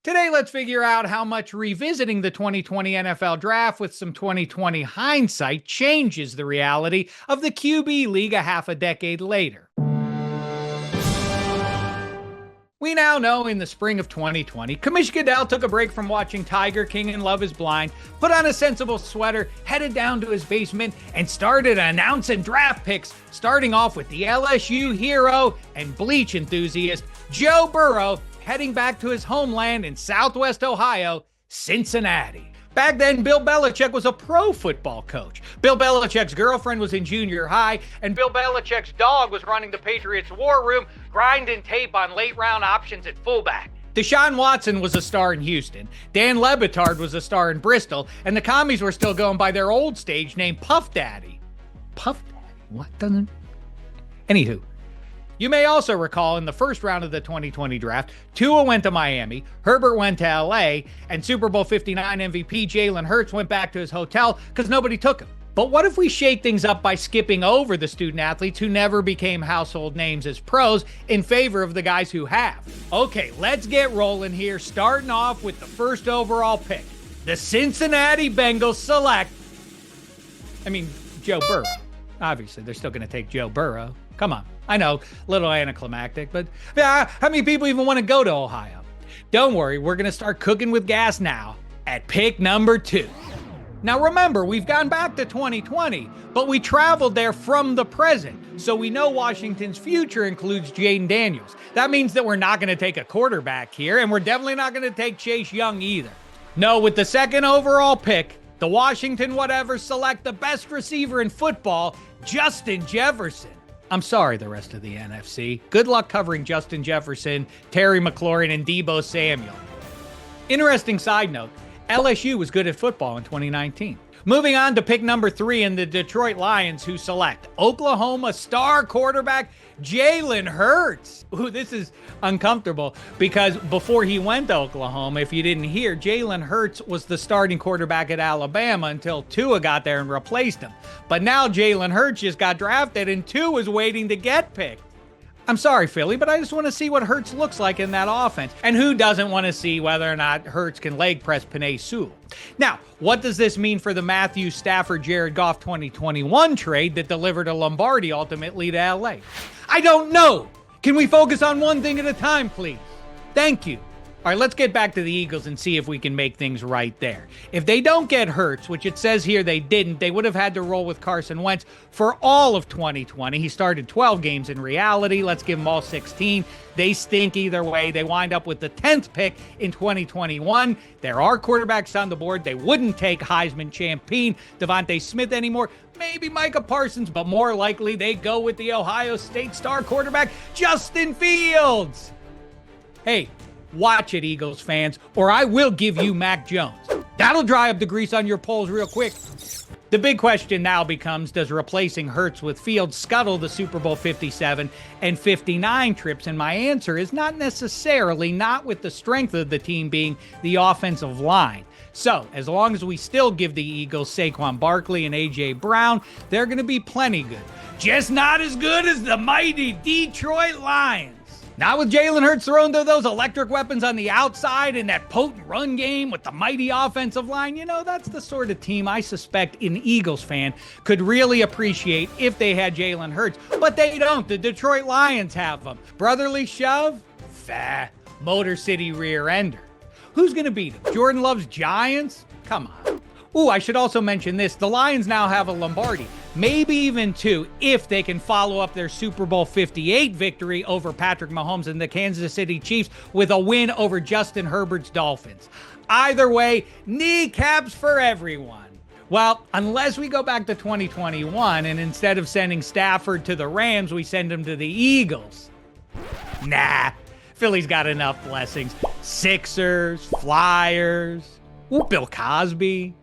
Today, let's figure out how much revisiting the 2020 NFL Draft with some 2020 hindsight changes the reality of the QB League a half a decade later. We now know in the spring of 2020, Kamish Goodell took a break from watching Tiger King and Love is Blind, put on a sensible sweater, headed down to his basement, and started announcing draft picks, starting off with the LSU hero and bleach enthusiast, Joe Burrow, heading back to his homeland in Southwest Ohio, Cincinnati. Back then, Bill Belichick was a pro football coach. Bill Belichick's girlfriend was in junior high, and Bill Belichick's dog was running the Patriots' war room, grinding tape on late-round options at fullback. Deshaun Watson was a star in Houston. Dan Le Batard was a star in Bristol, and the Commies were still going by their old stage name, Puff Daddy. Puff Daddy? What doesn't... Anywho. You may also recall in the first round of the 2020 draft, Tua went to Miami, Herbert went to LA, and Super Bowl 59 MVP Jalen Hurts went back to his hotel because nobody took him. But what if we shake things up by skipping over the student athletes who never became household names as pros in favor of the guys who have? Okay, let's get rolling here, starting off with the first overall pick. The Cincinnati Bengals select, Joe Burrow. Obviously, they're still going to take Joe Burrow. Come on. I know, little anticlimactic, but how many people even want to go to Ohio? Don't worry, we're going to start cooking with gas now at pick number 2. Now remember, we've gone back to 2020, but we traveled there from the present, so we know Washington's future includes Jaden Daniels. That means that we're not going to take a quarterback here, and we're definitely not going to take Chase Young either. No, with the second overall pick, the Washington whatevers select the best receiver in football, Justin Jefferson. I'm sorry, the rest of the NFC. Good luck covering Justin Jefferson, Terry McLaurin, and Deebo Samuel. Interesting side note, LSU was good at football in 2019. Moving on to pick number 3 in the Detroit Lions, who select Oklahoma star quarterback Jalen Hurts. Ooh, this is uncomfortable because before he went to Oklahoma, if you didn't hear, Jalen Hurts was the starting quarterback at Alabama until Tua got there and replaced him. But now Jalen Hurts just got drafted and Tua is waiting to get picked. I'm sorry, Philly, but I just want to see what Hurts looks like in that offense. And who doesn't want to see whether or not Hurts can leg press Penei Sewell? Now, what does this mean for the Matthew Stafford, Jared Goff 2021 trade that delivered a Lombardi ultimately to LA? I don't know. Can we focus on one thing at a time, please? Thank you. All right, let's get back to the Eagles and see if we can make things right there. If they don't get Hurts, which it says here they didn't, they would have had to roll with Carson Wentz for all of 2020. He started 12 games in reality. Let's give them all 16. They stink either way. They wind up with the 10th pick in 2021. There are quarterbacks on the board. They wouldn't take Heisman champion Devontae Smith anymore. Maybe Micah Parsons, but more likely they go with the Ohio State star quarterback, Justin Fields. Hey, watch it, Eagles fans, or I will give you Mac Jones. That'll dry up the grease on your polls real quick. The big question now becomes, does replacing Hurts with Fields scuttle the Super Bowl 57 and 59 trips? And my answer is not necessarily, not with the strength of the team being the offensive line. So, as long as we still give the Eagles Saquon Barkley and A.J. Brown, they're going to be plenty good. Just not as good as the mighty Detroit Lions. Not with Jalen Hurts throwing those electric weapons on the outside and that potent run game with the mighty offensive line. You know, that's the sort of team I suspect an Eagles fan could really appreciate if they had Jalen Hurts. But they don't. The Detroit Lions have them. Brotherly shove? Motor City rear ender. Who's going to beat him? Jordan Love's Giants? Come on. Ooh, I should also mention this. The Lions now have a Lombardi, maybe even 2, if they can follow up their Super Bowl 58 victory over Patrick Mahomes and the Kansas City Chiefs with a win over Justin Herbert's Dolphins. Either way, kneecaps for everyone. Well, unless we go back to 2021 and instead of sending Stafford to the Rams, we send him to the Eagles. Nah, Philly's got enough blessings. Sixers, Flyers, Bill Cosby.